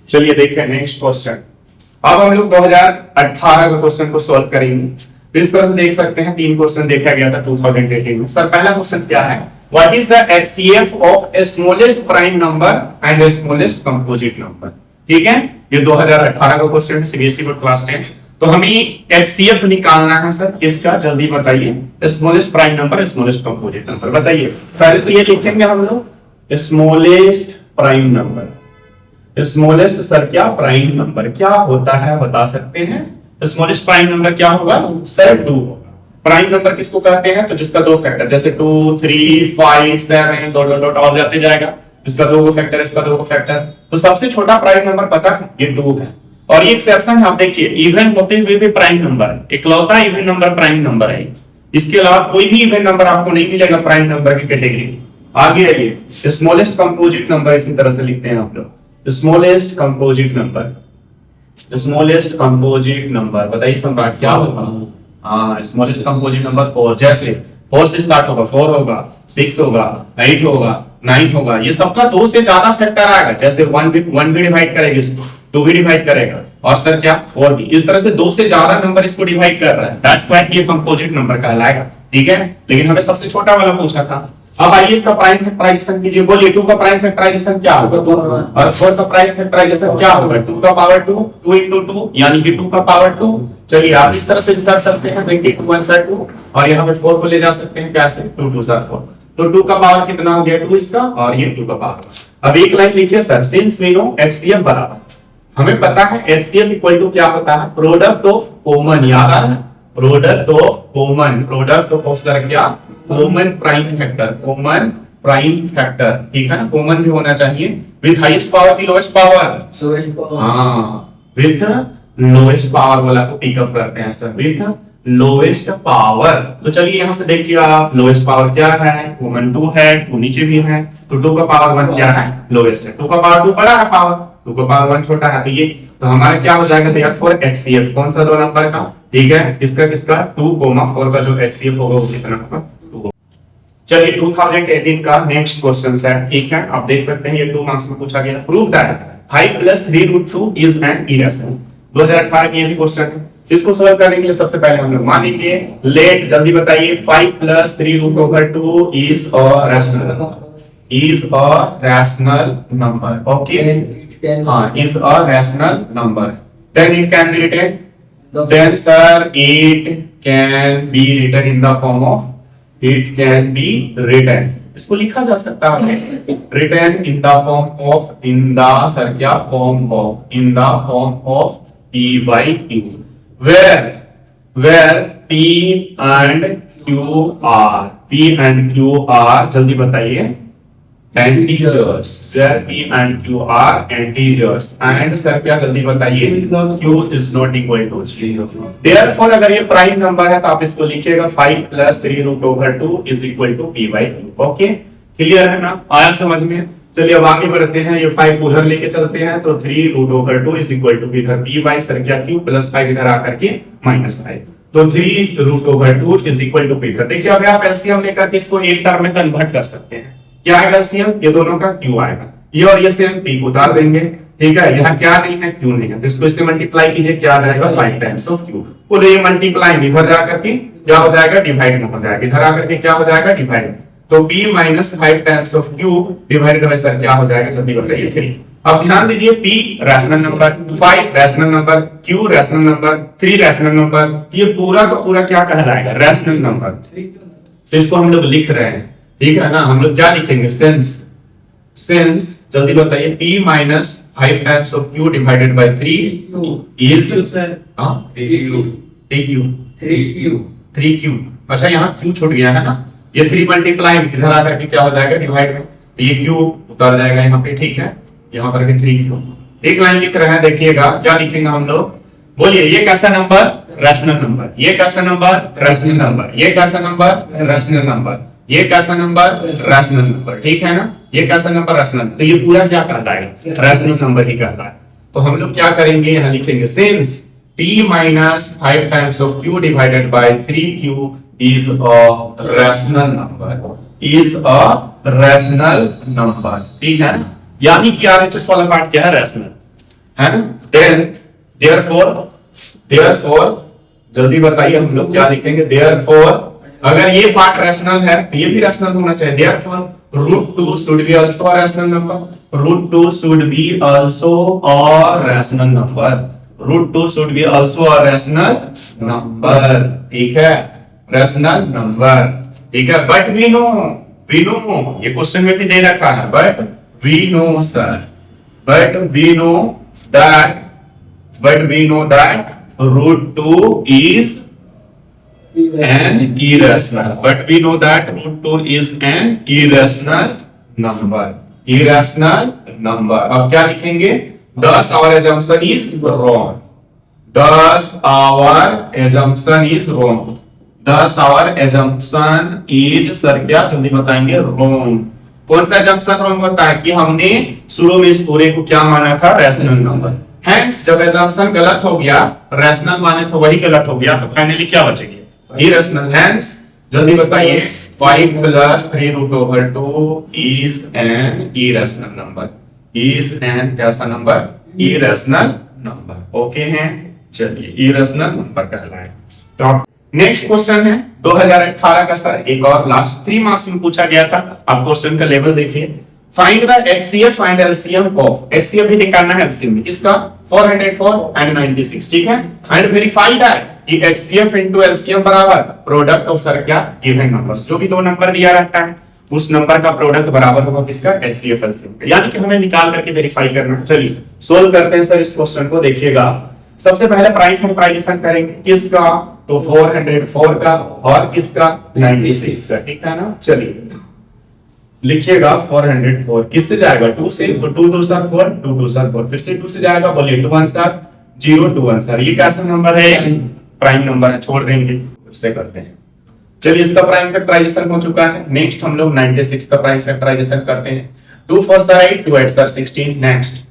चलिए देखिए next question. अब हम लोग 2018 के क्वेश्चन को सॉल्व करेंगे। तो इस तरह से देख सकते हैं, 3 क्वेश्चन देखा गया था 2018 में। सर पहला क्वेश्चन क्या है? What is the HCF of A smallest prime number and A smallest composite number? ठीक है, ये 2018 का क्वेश्चन है, सीबीएसई बोर्ड क्लास 10। तो हमें HCF निकालना है सर, किसका जल्दी बताइए। Smallest prime number, smallest composite number, बताइए। पहले तो ये लिखेंगे हम लोग smallest prime number. Smallest sir क्या प्राइम नंबर क्या होता है बता सकते हैं? स्मॉलेस्ट प्राइम नंबर क्या होगा सर? 2 होगा। प्राइम नंबर किसको कहते हैं? तो जिसका 2 फैक्टर, जैसे 2, 3, 5, 7 डॉट डॉट डॉट और जाते जाएगा। इसका 2 फैक्टर, इसका 2 फैक्टर। तो सबसे छोटा प्राइम नंबर पता है ये 2 है। और ये एक्सेप्शन है, आप देखिए इवन होते हुए भी प्राइम नंबर, इकलौता इवन नंबर प्राइम नंबर है। इसके अलावा कोई भी इवन नंबर आपको नहीं मिलेगा प्राइम नंबर की कैटेगरी। आगे आइए, स्मॉलेस्ट कंपोजिट नंबर इसी तरह से लिखते हैं आप लोग। Smallest composite number, smallest composite number बताइए सम्राट क्या होगा? हाँ, स्मॉलेस्ट कंपोजिट नंबर 4। जैसे 4 से स्टार्ट होगा, 4 होगा, 6 होगा, 8 होगा, 9 होगा। ये सबका 2 से ज्यादा फैक्टर आएगा। जैसे 1 भी डिवाइड करेगा इसको, 2 भी डिवाइड करेगा, और सर क्या 4 भी। इस तरह से 2 से ज्यादा नंबर इसको डिवाइड कर रहा है। दैट्स व्हाई ये कंपोजिट नंबर कहलाएगा। ठीक है, लेकिन हमें सबसे छोटा वाला पूछा था। अब आइए इसका प्राइम फैक्टराइजेशन कीजिए। बोलिए 2 का प्राइम फैक्टराइजेशन क्या होगा? 2। और 4 का प्राइम फैक्टराइजेशन क्या होगा? 2 का पावर 2, 2 into 2 यानी कि 2 का पावर 2। चलिए आप इस तरह से कर सकते हैं, 22 1 से 2, और यहाँ पे 4 को ले जा सकते हैं कैसे? 2 2 4 4। तो 2 का पावर कितना हो गया? 2 इसका, और ये 2 का पावर। अब एक लाइन लिखिए sir, since we know HCF बराबर, हमें पता है HCF इक्वल टू क्या होता है? Product of common. याद आ रहा है? Product of common, product of sir क्या? Common prime factor, common prime factor. ठीक है ना, कॉमन भी होना चाहिए। विथ हाईएस्ट पावर की लोएस्ट पावर? हाँ, विथ लोएस्ट पावर वाला को पिकअप करते हैं सर, विथ लोएस्ट पावर। तो चलिए यहां से देखिए आप, लोएस्ट पावर क्या है? कॉमन 2 है, 2 नीचे भी है, तो 2 का पावर 1 क्या है? लोएस्ट है। 2 का पावर 2 बड़ा है पावर, 2 का पावर 1 छोटा है। तो ये तो हमारा क्या हो जाएगा? therefore HCF कौन सा 2 नंबर का? ठीक है, किसका किसका? 2, 4 का जो HCF होगा वो कितना होगा? 2। चलिए 2018 का नेक्स्ट क्वेश्चन है। ठीक है, आप देख सकते हैं ये 2 मार्क्स में पूछा गया। Prove that 5 + 3√2 is an irrational. 2018 की ये भी क्वेश्चन है। इसको सॉल्व करने के लिए सबसे पहले हम लोग मान लेंगे, लेट जल्दी बताइए, 5 + 3√2 is a rational, is a rational number. Okay, हाँ, is a rational number. Then it can be written, then sir it can be written in the form of, it can be written, इसको लिखा जा सकता है written in the form of, in the sir क्या form of, in the form of P/Q, where P and Q are, P and Q are जल्दी बताइए integers, where P and Q are integers, and sir क्या जल्दी बताइए? Q is not equal to 0। Therefore अगर ये prime number है तो आप इसको लिखिएगा 5 + 3√2 is equal to P/Q। Okay, clear है ना? आया समझ में? चलिए अब आगे बढ़ते हैं। ये 5 उधर लेके चलते हैं, तो 3√2 is equal to इधर P/ सर क्या Q + 5 इधर आकर के -5, तो 3√2 is equal to P। देखिए अगर आप एलसीएम लेकर के इसको एक टर्म में कन्वर्ट कर सकते हैं। क्या आएगा एलसीएम? ये दोनों का Q आएगा, ये और ये सेम P को उतार देंगे। ठीक है, यहाँ क्या नहीं है? Q नहीं है, तो इसको इससे मल्टीप्लाई कीजिए, क्या आ जाएगा? 5 टाइम्स ऑफ Q। और ये मल्टीप्लाई इधर जाकर के क्या हो जाएगा? डिवाइड में हो जाएगा, इधर आकर के क्या हो जाएगा? डिवाइड। तो P - 5 times of Q divided by sir क्या हो जाएगा? जल्दी बताइए 3। अब ध्यान दीजिए, P rational number, 5 rational number, Q rational number, 3 rational number, ये पूरा का पूरा क्या कहलाएगा? Rational number. तो इसको हम लोग लिख रहे हैं, ठीक है ना? हम लोग क्या लिखेंगे? सिंस जल्दी बताइए, P - 5 times of Q divided by 3 is 3Q। अच्छा, यहाँ Q छूट गया है ना? ये 3 मल्टीप्लाई इधर आकर के क्या हो जाएगा? डिवाइड में, तो ये Q उतर जाएगा यहाँ पे। ठीक है, यहाँ पर भी 3Q। एक लाइन लिख रहे हैं, देखिएगा क्या लिखेंगे हम लोग। बोलिए ये कैसा नंबर? Rational number. ये कैसा नंबर? Rational number. ये कैसा नंबर? Rational number. ये कैसा नंबर? Rational number. ठीक है ना? ये कैसा नंबर? रैशनल। तो ये पूरा क्या कहलाएगा? रैशनल नंबर ही कहलाएगा। तो हम लोग क्या करेंगे? यहाँ लिखेंगे since P - 5 times of Q divided by 3Q is a rational number, is a rational number। ठीक है ना? यानी कि RHS वाला पार्ट क्या है? रैशनल। है ना। देन देयरफॉर जल्दी बताइए हम लोग क्या लिखेंगे। देयरफॉर अगर ये पार्ट रैशनल है तो ये भी रैशनल होना चाहिए। Therefore √2 should be also a rational number. √2 should be also a rational number. √2 should be also a rational number. ठीक है, रैशनल नंबर। ठीक है, बट वी नो ये क्वेश्चन में भी दे रखा है। But we know sir, but we know that √2 is an irrational. But we know that √2 is an irrational number. Irrational number. अब क्या लिखेंगे? Thus our assumption is wrong. Thus our assumption is wrong. Thus our assumption is, sir क्या जल्दी बताएंगे? Wrong. कौन सा assumption wrong होता है कि हमने शुरू में इस पूरे को क्या माना था? Rational number. Hence जब assumption गलत हो गया, रैशनल माने तो वही गलत हो गया, तो फाइनली क्या बचेगी? इरेशनल। Hence जल्दी बताइए 5 + 3√2 is an irrational number. Is an कैसा नंबर? irrational number. ओके हैं, चलिए irrational नंबर कहलाए। तो नेक्स्ट क्वेश्चन है 2018 का सर, एक और लास्ट 3 मार्क्स में पूछा गया था। आप क्वेश्चन का लेवल देखिए। Find the HCF and LCM of, HCF भी निकालना है LCM में किसका? 404 एंड 96। ठीक है, एंड वेरीफाई दैट कि HCF into LCM बराबर प्रोडक्ट ऑफ सर क्या? Given numbers. जो भी दो नंबर दिया रहता है उस नंबर का प्रोडक्ट बराबर होगा किसका? HCF LCM। यानी कि हमें निकाल करके वेरीफाई करना है। चलिए सोल्व करते हैं सर इस क्वेश्चन को। देखिएगा, सबसे पहले प्राइम फैक्टराइजेशन करेंगे किसका? तो 404 का, और किसका? 96 का। ठीक है ना। चलिए लिखिएगा 404 किससे जाएगा? 2 से, तो 2 2 सर 4, 2 2 सर 4, फिर से 2 से जाएगा। बोलिए 2 1 सर 0, 2 1 सर। ये कैसा नंबर है? प्राइम नंबर है, छोड़ देंगे, फिर से करते हैं। चलिए इसका प्राइम फैक्टराइजेशन हो चुका है। नेक्स्ट हम लोग 96 का प्राइम फैक्टराइजेशन करते हैं। 2 4 sir 8, 2 8 sir 16, next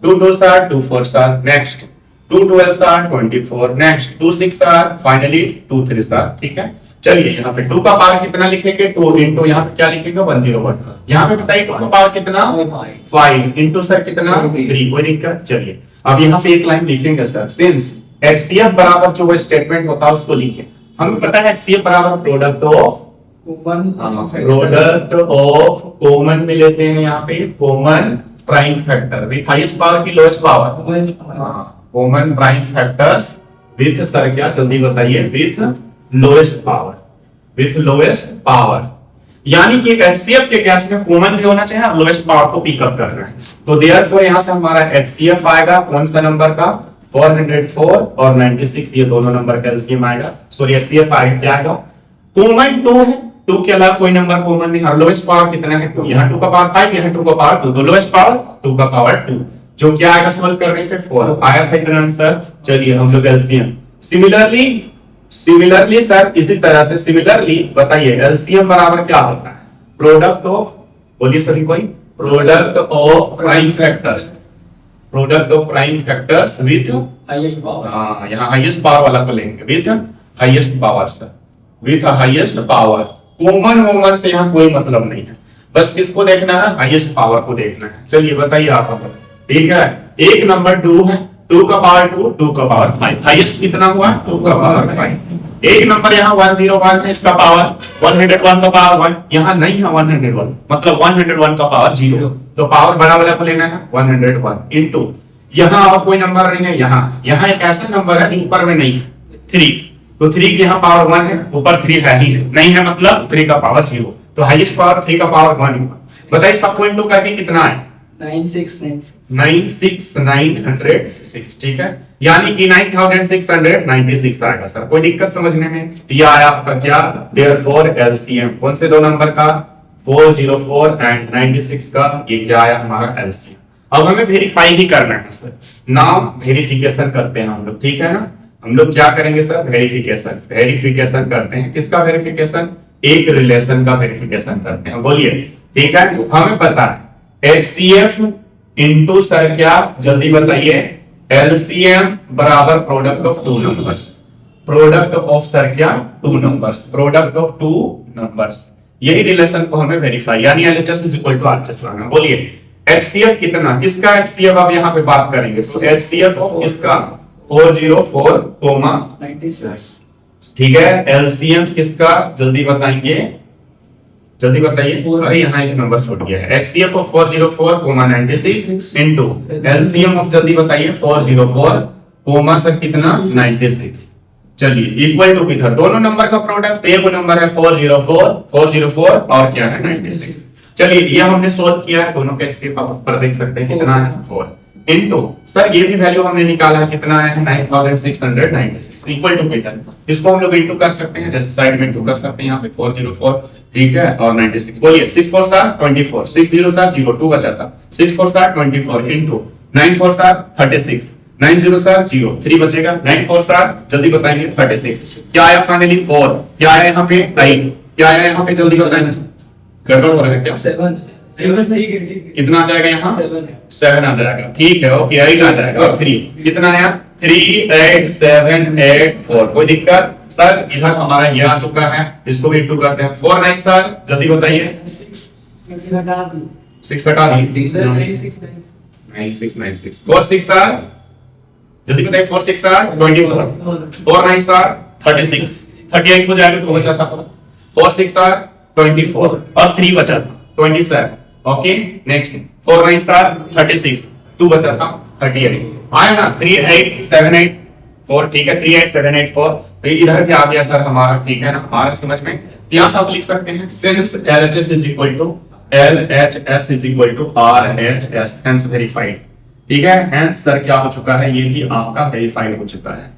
2 2 sir 2 4 sir, next 2 12 sir 24, next 2 6 sir, finally 2 3 sir. ठीक है, चलिए यहाँ पे 2 का पावर कितना लिखेंगे? 2 इंटू यहाँ पे क्या लिखेंगे? 101। यहाँ पे बताइए 2 का पावर कितना? 5 इंटू सर कितना? 3। कोई दिक्कत? चलिए अब यहाँ पे एक लाइन लिखेंगे सर, सिंस HCF बराबर जो स्टेटमेंट होता है उसको लिखे। हमें पता है HCF बराबर प्रोडक्ट ऑफ कॉमन में लेते हैं यहाँ पे common prime factor with highest power की lowest power. Common prime factors with sir क्या? जल्दी बताइए। With lowest power. यानी कि HCF के केस में कॉमन भी होना चाहिए, लोएस्ट पावर को पिकअप करना है। तो देयरफॉर यहां से हमारा HCF आएगा कौन सा नंबर का? 404 और 96, ये दोनों नंबर का LCM आएगा। सॉरी HCF आएगा क्या आएगा? कॉमन 2 है, 2 के अलावा कोई नंबर कॉमन नहीं। हर लोएस्ट पावर कितना है? 2। यहाँ 2 का पावर 5, यहाँ 2 का पावर 2, तो लोएस्ट पावर 2 का पावर 2, जो क्या आएगा? सॉल्व करने पे 4 आया था इतना आंसर। चलिए हम लोग LCM सिमिलरली सर इसी तरह से सिमिलरली बताइए LCM बराबर क्या होता है? प्रोडक्ट ऑफ, बोलिए सभी कोई, product of prime factors with highest power. यहाँ हाईएस्ट पावर वाला को लेंगे, with highest power sir, with highest power. Common से यहाँ कोई मतलब नहीं है, बस किसको देखना है? हाईएस्ट पावर को देखना है। चलिए बताइए आप। ठीक है, एक नंबर 2 है, 2 का पावर 2, 2 का पावर 5, हाईएस्ट कितना हुआ? 2 का पावर 5। एक नंबर यहाँ 101 है, इसका पावर 101 का पावर 1, यहाँ नहीं है 101, मतलब 101 का पावर 0, तो पावर बड़ा वाला को लेना है 101 इंटू यहाँ और कोई नंबर नहीं है, यहाँ एक ऐसा नंबर है ऊपर में नहीं 3, तो 3 की यहाँ पावर 1 है, ऊपर 3 है ही नहीं है, मतलब 3 का पावर 0, तो हाईएस्ट पावर 3 का पावर 1 हुआ। बताइए सबको इंटू करके कितना है? 96906। ठीक है, यानी कि 9696 आएगा सर। कोई दिक्कत समझने में? तो यह आया आपका क्या? देयरफॉर LCM कौन से दो नंबर का? 404 एंड 96 का, ये क्या आया हमारा LCM। अब हमें वेरीफाई ही करना है सर। नाउ वेरिफिकेशन करते हैं हम लोग, ठीक है ना। हम लोग क्या करेंगे सर? वेरिफिकेशन करते हैं। किसका वेरिफिकेशन? एक रिलेशन का वेरिफिकेशन करते हैं। बोलिए, ठीक है। हमें पता है HCF इंटू सर क्या? जल्दी बताइए। LCM बराबर product of 2 numbers. Product of sir क्या? 2 नंबर्स। प्रोडक्ट ऑफ 2 नंबर्स, यही रिलेशन को हमें वेरीफाई, यानी LHS is equal to RHS लाना। बोलिए HCF कितना, किसका HCF आप यहाँ पे बात करेंगे, तो HCF ऑफ इसका 404, ठीक है। LCM किसका जल्दी बताएंगे, जल्दी बताइए, अरे यहाँ एक नंबर छूट गया है। HCF of 404,96 into LCM of जल्दी बताइए 404, सर कितना 96। चलिए इक्वल टू किधर, दोनों नंबर का प्रोडक्ट, एक नंबर है 404 और क्या है 96। चलिए ये हमने सोल्व किया है, दोनों के HCF आप ऊपर देख सकते हैं कितना है 4 इनटू, सर ये भी वैल्यू हमने निकाला है कितना है 9696 इक्वल टू किधर, इसको हम लोग इनटू कर सकते हैं, जैसे साइड में इनटू कर सकते हैं यहाँ पे 404, ठीक है, और 96। बोलिए 6 4 7 24, 6 0 7 0 2 बचा था, 6 4 7 24 इनटू 9 4 7 36, 9 0 7 0 3 बचेगा, 9 4 7 जल्दी बताएंगे 36, क्या आया फाइनली 4, क्या आया यहाँ पे 8, क्या आया यहाँ पे जल्दी बताएंगे, गड़बड़ हो रहा है क्या, 7 सही कितना आ जाएगा यहाँ 7 आ जाएगा, ठीक है, ओके 8 आ जाएगा, और 3 कितना आया 38784, कोई दिक्कत, सर इधर हमारा ये आ चुका है, इसको भी इंटू करते हैं 4 9 सर जल्दी बताइए 6 हटा दी 9696 4 6 सर जल्दी बताइए 4 6 सर 24 4 9 सर 36 38 हो जाएगा, तो बचा था 4 6 सर 24 और 3 बचा था 27, ओके नेक्स्ट 4 9 सर 36 2 बचा था 38 आया ना 38784, ठीक है 38784, तो इधर भी आ गया सर हमारा, ठीक है ना, आ रहा समझ में। यहाँ से आप लिख सकते हैं since LHS is equal to LHS is equal to RHS, hence verified, ठीक है, हेंस सर क्या हो चुका है, ये भी आपका वेरीफाइड हो चुका है।